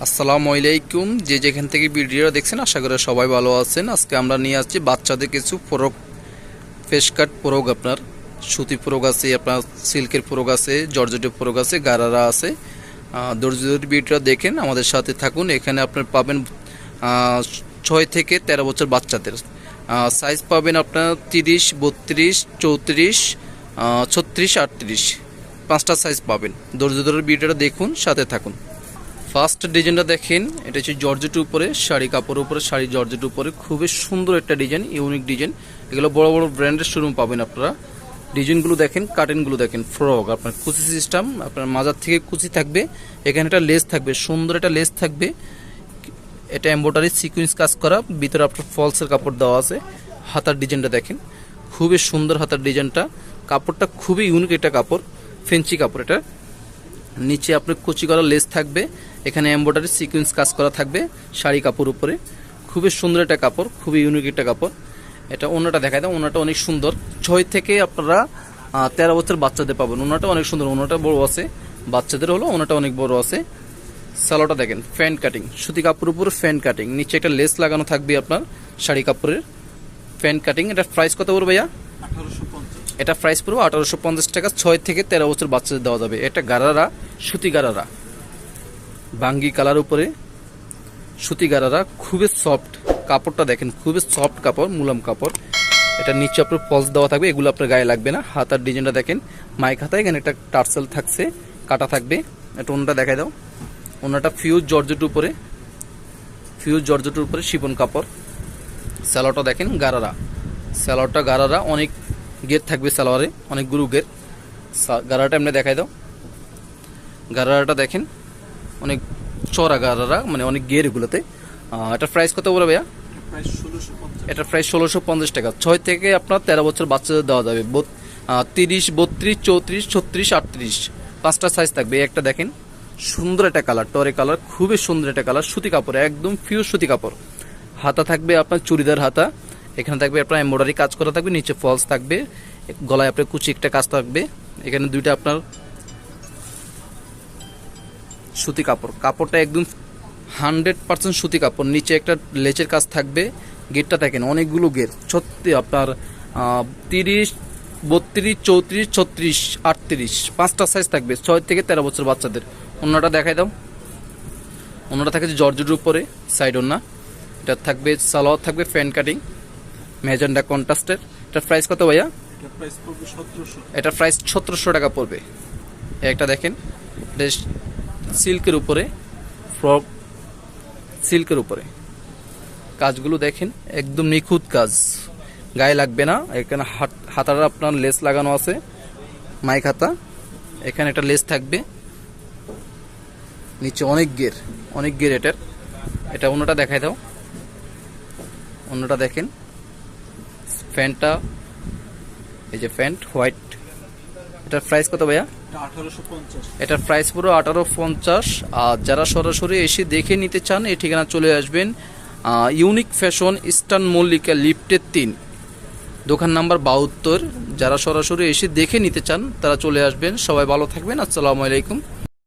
আসসালামু আলাইকুম। যে যেখান থেকে ভিডিওটা দেখছেন আশা করি সবাই ভালো আছেন। আজকে আমরা নিয়ে আসছি বাচ্চাদের কিছু ফ্রক, ফেস কাট ফ্রক। আপনার সুতি ফ্রক আছে, আপনার সিল্কের ফ্রক আছে, জর্জেটের ফ্রক আছে, গারারা আছে। ধৈর্য ভিডিওটা দেখেন, আমাদের সাথে থাকুন। এখানে আপনার পাবেন 6 থেকে 13 বছর বাচ্চাদের সাইজ পাবেন আপনার 30, 32, 34, 36, 38 5টা সাইজ পাবেন। ধৈর্য ভিডিওটা দেখুন, সাথে থাকুন। ফার্স্ট ডিজাইনটা দেখেন, এটা হচ্ছে জর্জেটের উপরে শাড়ি কাপড়ের উপরে শাড়ি, জর্জেটের উপরে খুবই সুন্দর একটা ডিজাইন, ইউনিক ডিজাইন। এগুলো বড় বড় ব্র্যান্ডের শোরুম পাবেন আপনারা। ডিজাইনগুলো দেখেন, কাটিংগুলো দেখেন। ফ্রক আপনার কুচি সিস্টেম, আপনার মাজার থেকে কুচি থাকবে, এখানে একটা লেস থাকবে, সুন্দর একটা লেস থাকবে। এটা এমব্রয়ডারি সিকুয়েন্স কাজ করা, ভিতরে আপনার ফলসের কাপড় দেওয়া আছে। হাতার ডিজাইনটা দেখেন, খুবই সুন্দর হাতার ডিজাইনটা। কাপড়টা খুবই ইউনিক একটা কাপড়, ফেন্সি কাপড়। এটা নিচে আপনার কুচি করা লেস থাকবে, এখানে এমব্রয়ডারি সিকোয়েন্স কাজ করা থাকবে শাড়ি কাপড় উপরে। খুবই সুন্দর একটা কাপড়, খুবই ইউনিক একটা কাপড়। এটা ওনাটা দেখায় দাও, ওনাটা অনেক সুন্দর। 6 থেকে আপনারা 13 বছর বাচ্চাদের পাবেন। ওনাটা অনেক সুন্দর, ওনাটা বড় আছে, বাচ্চাদের হলো ওনাটা অনেক বড় আছে। সালোয়ারটা দেখেন, ফ্যান কাটিং, সুতি কাপড়ের উপরে ফ্যান কাটিং, নিচে একটা লেস লাগানো থাকবে আপনার শাড়ি কাপড়ের ফ্যান কাটিং। এটা প্রাইস কত পড়বে ভাইয়া? 1850। এটা প্রাইস পড়বে 1850 টাকা। 6 থেকে 13 বছর বাচ্চাদের দেওয়া যাবে। এটা গারারা, সুতি গারারা, বাঙ্গি কালার উপরে সুতি গারারা, খুবই সফট কাপড়টা দেখেন, খুবই সফট কাপড়, মুলাম কাপড়। এটা নিচে আপনার ফলস দেওয়া থাকবে, এগুলো আপনার গায়ে লাগবে না। হাতার ডিজাইনটা দেখেন, মাইক হাতা, এখানে একটা টার্সেল থাকছে, কাটা থাকবে। এটা ওনাটা দেখাই দাও, ওনাটা ফিউজ জর্জেটের উপরে, ফিউজ জর্জেটের উপরে শিফন কাপড়। স্যালোয়ারটা দেখেন গারারা, স্যালোয়ারটা গারারা, অনেক গের থাকবে সালোয়ারে, অনেকগুলো গের। গারারাটা এমনি দেখাই দাও, গারারাটা দেখেন অনেক চড়া গারারা, মানে অনেক গের এগুলোতে। এটা প্রাইস কত বলে ভাইয়া? এটা প্রাইস 1650 টাকা। 6 থেকে আপনার 13 বছর বাচ্চাদের দেওয়া যাবে। 30, 32, 34, 36, 38 5টা সাইজ থাকবে। একটা দেখেন, সুন্দর একটা কালার, টরে কালার, খুবই সুন্দর একটা কালার, সুতি কাপড়, একদম পিওর সুতি কাপড়। হাতা থাকবে আপনার চুড়িদার হাতা, এখানে থাকবে আপনার এমব্রয়ডারি কাজ করা থাকবে, নিচে ফলস থাকবে, গলায় আপনার কুচি একটা কাজ থাকবে। এখানে দুইটা আপনার সুতি কাপড়, কাপড়টা একদম 100% সুতি কাপড়। নিচে একটা লেচের কাজ থাকবে, গেটটা দেখেন অনেকগুলো গেট, সত্যি আপনার 30, 32, 34, 36, 38 5টা সাইজ থাকবে। 6 থেকে 13 বছর বাচ্চাদের। অন্যটা দেখাই দাও, অন্যটা থাকছে জর্জেটের উপরে সাইড ওন্না। এটা থাকবে সালোয়ার থাকবে ফ্যান কাটিং, ম্যাজেন্ডা কন্ট্রাস্টের। এটার প্রাইস কত ভাইয়া? এটা প্রাইস 1700 টাকা পড়বে। একটা দেখেন, এটা সিল্কের উপরে ফ্রক, সিল্কের উপরে কাজগুলো দেখেন, একদম নিখুঁত কাজ, গায়ে লাগবে না। এখানে হাতাটা আপনার লেস লাগানো আছে, মাইক হাতা, এখানে একটা লেস থাকবে, নিচে অনেক গের, অনেক গের এটার। এটা অন্যটা দেখাই দাও, অন্যটা দেখেন, প্যান্টটা এই যে প্যান্ট হোয়াইট। এটার প্রাইস কত ভাইয়া? এটার প্রাইস পুরো 1850। আর যারা সরাসরি এসে দেখে নিতে চান, এই ঠিকানা চলে আসবেন ইউনিক ফ্যাশন, ইস্টার্ন মল্লিকা, লিফটের 3, দোকান নাম্বার 72। যারা সরাসরি এসে দেখে নিতে চান তারা চলে আসবেন। সবাই ভালো থাকবেন, আসসালামু আলাইকুম।